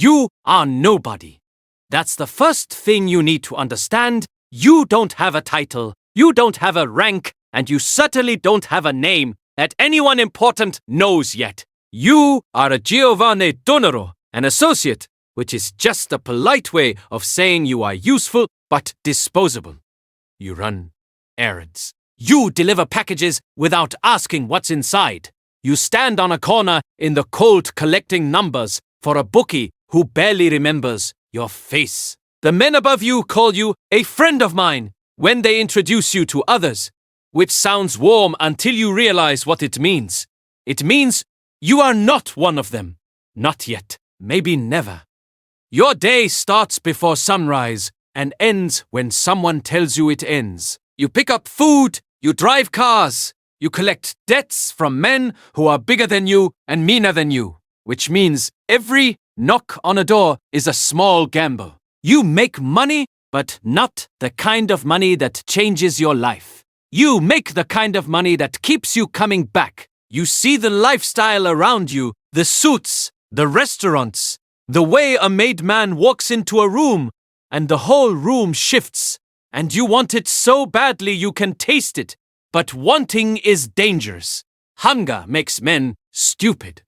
You are nobody. That's the first thing you need to understand. You don't have a title, you don't have a rank, and you certainly don't have a name that anyone important knows yet. You are a Giovanni Donoro, an associate, which is just a polite way of saying you are useful but disposable. You run errands. You deliver packages without asking what's inside. You stand on a corner in the cold collecting numbers for a bookie who barely remembers your face. The men above you call you a friend of mine when they introduce you to others, which sounds warm until you realize what it means. It means you are not one of them. Not yet. Maybe never. Your day starts before sunrise and ends when someone tells you it ends. You pick up food, you drive cars, you collect debts from men who are bigger than you and meaner than you, which means every knock on a door is a small gamble. You make money, but not the kind of money that changes your life. You make the kind of money that keeps you coming back. You see the lifestyle around you, the suits, the restaurants, the way a made man walks into a room, and the whole room shifts, and you want it so badly you can taste it. But wanting is dangerous. Hunger makes men stupid.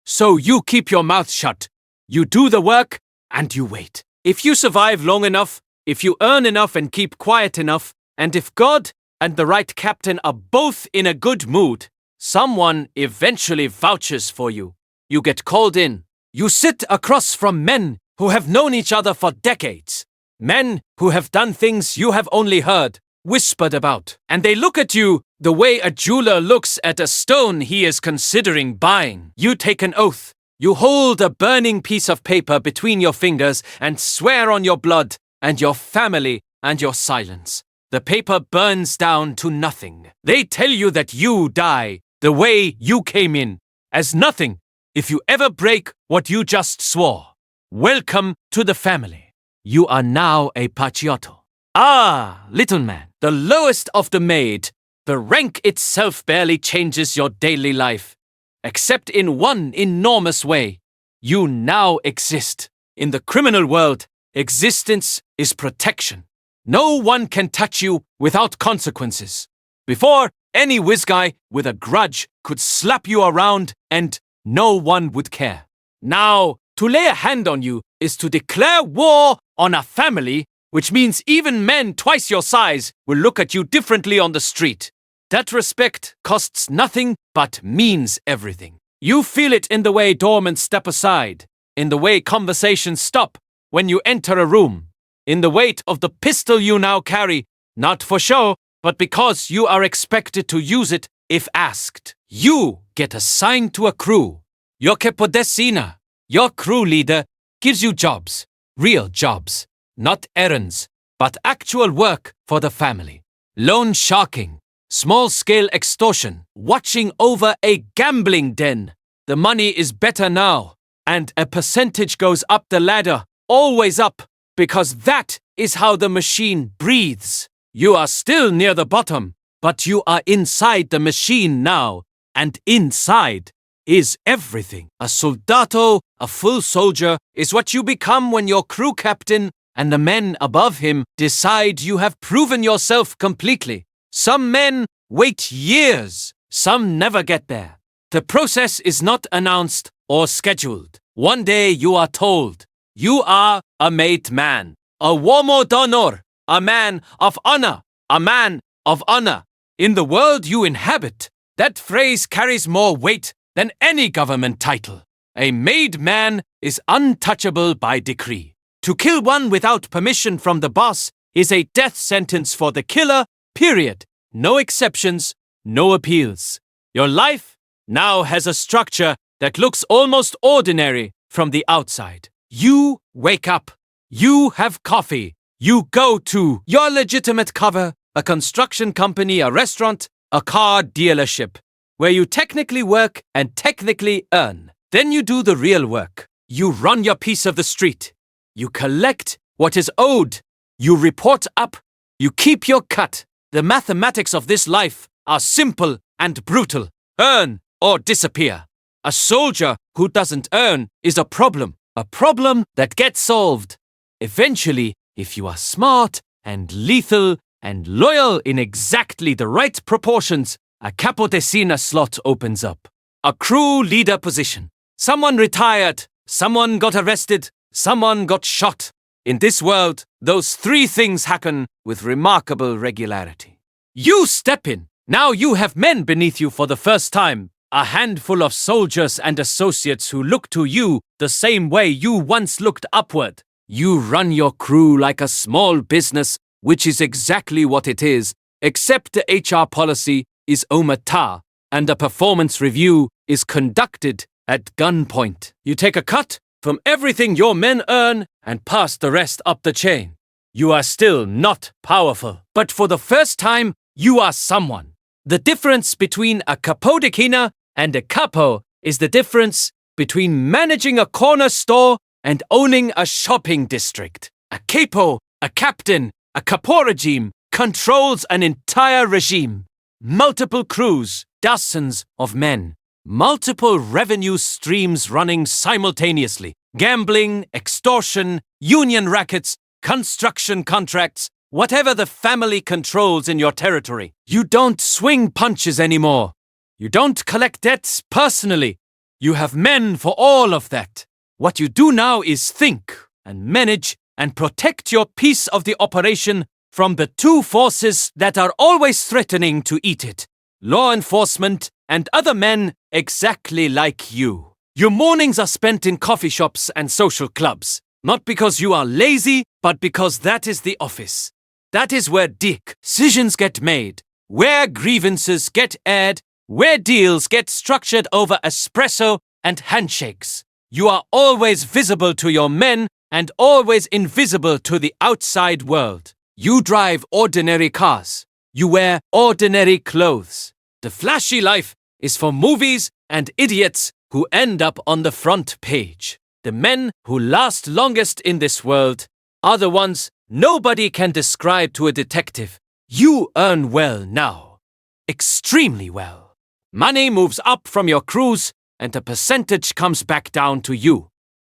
So you keep your mouth shut. You do the work, and you wait. If you survive long enough, if you earn enough and keep quiet enough, and if God and the right captain are both in a good mood, someone eventually vouches for you. You get called in. You sit across from men who have known each other for decades. Men who have done things you have only heard, whispered about. And they look at you the way a jeweler looks at a stone he is considering buying. You take an oath. You hold a burning piece of paper between your fingers and swear on your blood and your family and your silence. The paper burns down to nothing. They tell you that you die the way you came in, as nothing if you ever break what you just swore. Welcome to the family. You are now a Paciotto. Ah, little man, the lowest of the maid. The rank itself barely changes your daily life. Except in one enormous way. You now exist. In the criminal world, existence is protection. No one can touch you without consequences. Before, any whiz guy with a grudge could slap you around and no one would care. Now, to lay a hand on you is to declare war on a family, which means even men twice your size will look at you differently on the street. That respect costs nothing but means everything. You feel it in the way doormen step aside, in the way conversations stop when you enter a room, in the weight of the pistol you now carry, not for show, but because you are expected to use it if asked. You get assigned to a crew. Your capodesina, your crew leader, gives you jobs, real jobs, not errands, but actual work for the family. Loan sharking. Small-scale extortion, watching over a gambling den. The money is better now, and a percentage goes up the ladder, always up, because that is how the machine breathes. You are still near the bottom, but you are inside the machine now, and inside is everything. A soldato, a full soldier, is what you become when your crew captain and the men above him decide you have proven yourself completely. Some men wait years. Some never get there. The process is not announced or scheduled. One day you are told, you are a made man, a uomo d'onor, a man of honor, a man of honor. In the world you inhabit, that phrase carries more weight than any government title. A made man is untouchable by decree. To kill one without permission from the boss is a death sentence for the killer. Period. No exceptions, no appeals. Your life now has a structure that looks almost ordinary from the outside. You wake up. You have coffee. You go to your legitimate cover, a construction company, a restaurant, a car dealership, where you technically work and technically earn. Then you do the real work. You run your piece of the street. You collect what is owed. You report up. You keep your cut. The mathematics of this life are simple and brutal. Earn or disappear. A soldier who doesn't earn is a problem. A problem that gets solved. Eventually, if you are smart and lethal and loyal in exactly the right proportions, a capodecina slot opens up. A crew leader position. Someone retired, someone got arrested, someone got shot. In this world, those three things happen with remarkable regularity. You step in. Now you have men beneath you for the first time. A handful of soldiers and associates who look to you the same way you once looked upward. You run your crew like a small business, which is exactly what it is, except the HR policy is omerta, and a performance review is conducted at gunpoint. You take a cut from everything your men earn and pass the rest up the chain. You are still not powerful, but for the first time, you are someone. The difference between a capodecina and a capo is the difference between managing a corner store and owning a shopping district. A capo, a captain, a capo regime controls an entire regime. Multiple crews, dozens of men, multiple revenue streams running simultaneously. Gambling, extortion, union rackets, construction contracts, whatever the family controls in your territory. You don't swing punches anymore. You don't collect debts personally. You have men for all of that. What you do now is think and manage and protect your piece of the operation from the two forces that are always threatening to eat it. Law enforcement and other men exactly like you. Your mornings are spent in coffee shops and social clubs. Not because you are lazy, but because that is the office. That is where decisions get made, where grievances get aired, where deals get structured over espresso and handshakes. You are always visible to your men and always invisible to the outside world. You drive ordinary cars. You wear ordinary clothes. The flashy life is for movies and idiots who end up on the front page. The men who last longest in this world are the ones nobody can describe to a detective. You earn well now. Extremely well. Money moves up from your crews and a percentage comes back down to you.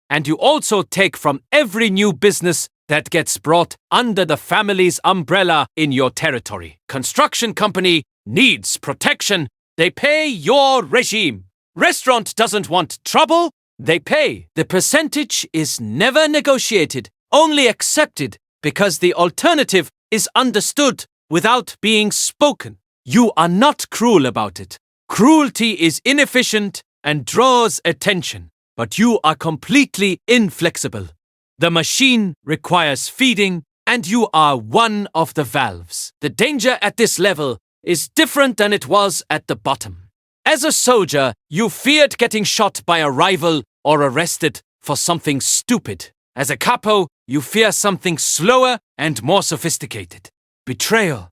And you also take from every new business that gets brought under the family's umbrella in your territory. Construction company needs protection. They pay your regime. Restaurant doesn't want trouble. They pay. The percentage is never negotiated, only accepted because the alternative is understood without being spoken. You are not cruel about it. Cruelty is inefficient and draws attention, but you are completely inflexible. The machine requires feeding, and you are one of the valves. The danger at this level is different than it was at the bottom. As a soldier, you feared getting shot by a rival or arrested for something stupid. As a capo, you fear something slower and more sophisticated. Betrayal.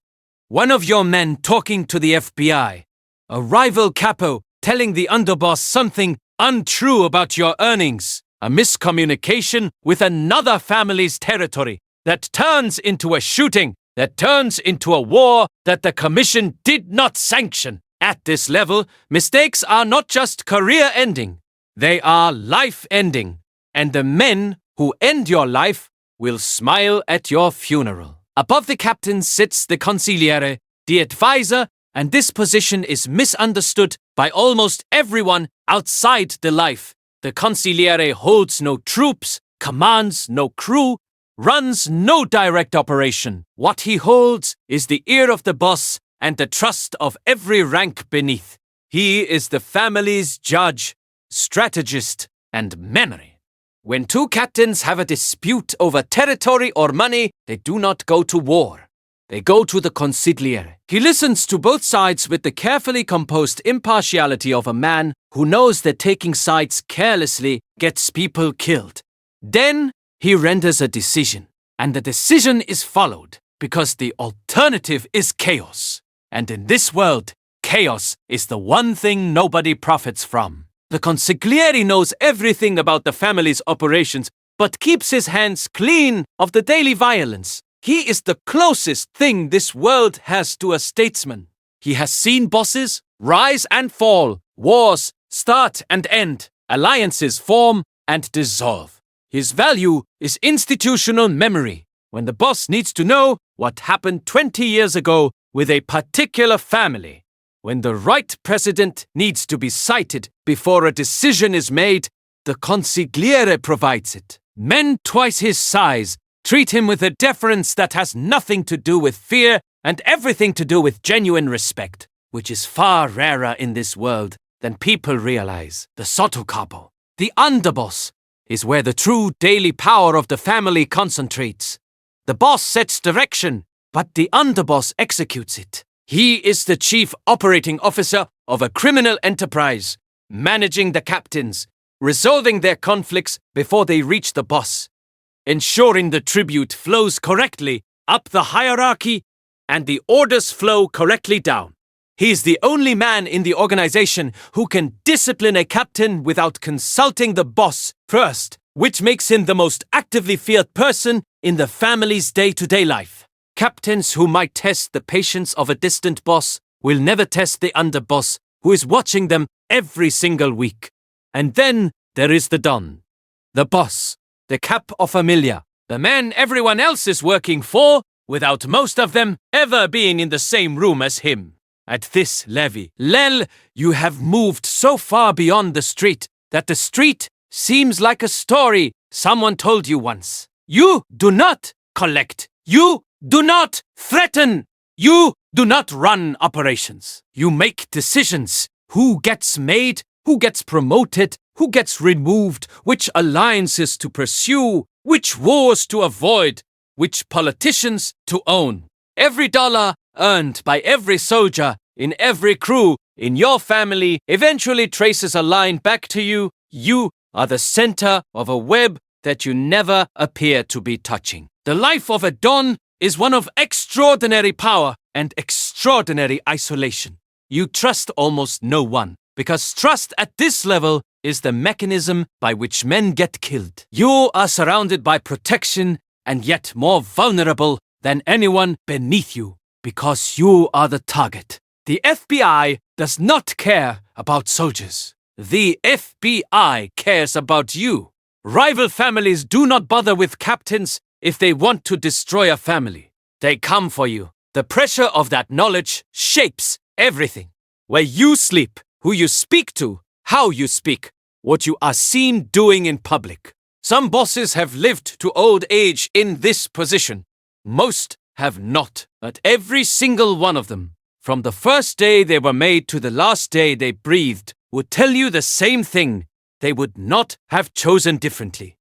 One of your men talking to the FBI. A rival capo telling the underboss something untrue about your earnings. A miscommunication with another family's territory that turns into a shooting, that turns into a war that the commission did not sanction. At this level, mistakes are not just career-ending. They are life-ending. And the men who end your life will smile at your funeral. Above the captain sits the consigliere, the advisor, and this position is misunderstood by almost everyone outside the life. The consigliere holds no troops, commands no crew, runs no direct operation. What he holds is the ear of the boss and the trust of every rank beneath. He is the family's judge, strategist, and memory. When two captains have a dispute over territory or money, they do not go to war. They go to the consigliere. He listens to both sides with the carefully composed impartiality of a man who knows that taking sides carelessly gets people killed. Then he renders a decision, and the decision is followed because the alternative is chaos. And in this world, chaos is the one thing nobody profits from. The consigliere knows everything about the family's operations, but keeps his hands clean of the daily violence. He is the closest thing this world has to a statesman. He has seen bosses rise and fall, wars start and end, alliances form and dissolve. His value is institutional memory. When the boss needs to know what happened 20 years ago with a particular family. When the right president needs to be cited before a decision is made, the consigliere provides it. Men twice his size treat him with a deference that has nothing to do with fear and everything to do with genuine respect, which is far rarer in this world than people realize. The sottocapo, the underboss, is where the true daily power of the family concentrates. The boss sets direction, but the underboss executes it. He is the chief operating officer of a criminal enterprise, managing the captains, resolving their conflicts before they reach the boss, ensuring the tribute flows correctly up the hierarchy and the orders flow correctly down. He is the only man in the organization who can discipline a captain without consulting the boss first, which makes him the most actively feared person in the family's day-to-day life. Captains who might test the patience of a distant boss will never test the underboss who is watching them every single week. And then there is the Don, the boss, the capo familia, the man everyone else is working for without most of them ever being in the same room as him. At this level, you have moved so far beyond the street that the street seems like a story someone told you once. You do not collect. You do not threaten. You do not run operations. You make decisions. Who gets made, who gets promoted, who gets removed, which alliances to pursue, which wars to avoid, which politicians to own. Every dollar earned by every soldier in every crew in your family eventually traces a line back to you. You are the center of a web that you never appear to be touching. The life of a Don is one of extraordinary power and extraordinary isolation. You trust almost no one, because trust at this level is the mechanism by which men get killed. You are surrounded by protection and yet more vulnerable than anyone beneath you, because you are the target. The FBI does not care about soldiers. The FBI cares about you. Rival families do not bother with captains if they want to destroy a family. They come for you. The pressure of that knowledge shapes everything. Where you sleep, who you speak to, how you speak, what you are seen doing in public. Some bosses have lived to old age in this position. Most have not, but every single one of them, from the first day they were made to the last day they breathed, would tell you the same thing. They would not have chosen differently.